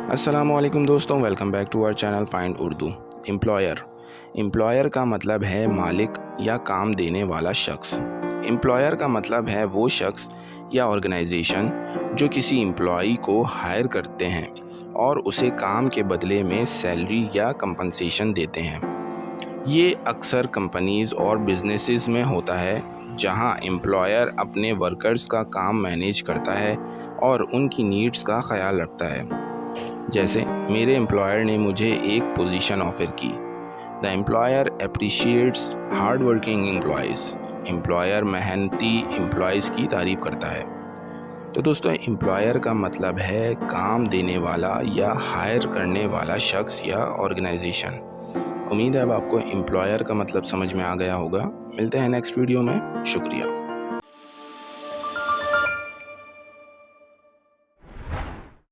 अस्सलामुअलैकुम दोस्तों, welcome back to our channel find Urdu. Employer का मतलब है मालिक या काम देने वाला शख्स। एम्प्लॉयर का मतलब है वो शख्स या ऑर्गेनाइजेशन जो किसी एम्प्लॉई को हायर करते हैं और उसे काम के बदले में सैलरी या कंपनसेशन देते हैं। ये अक्सर कंपनीज़ और बिजनेसेस में होता है जहां एम्प्लॉयर अपने वर्कर्स का काम मैनेज करता है और उनकी नीड्स का ख्याल रखता है। जैसे मेरे एम्प्लॉयर ने मुझे एक पोजीशन ऑफ़र की। The employer appreciates hard working employees. Employer मेहनती एम्प्लॉयज़ की तारीफ़ करता है। तो दोस्तों, एम्प्लॉयर का मतलब है काम देने वाला या हायर करने वाला शख्स या ऑर्गेनाइजेशन। उम्मीद है अब आपको एम्प्लॉयर का मतलब समझ में आ गया होगा। मिलते हैं नेक्स्ट वीडियो में। शुक्रिया।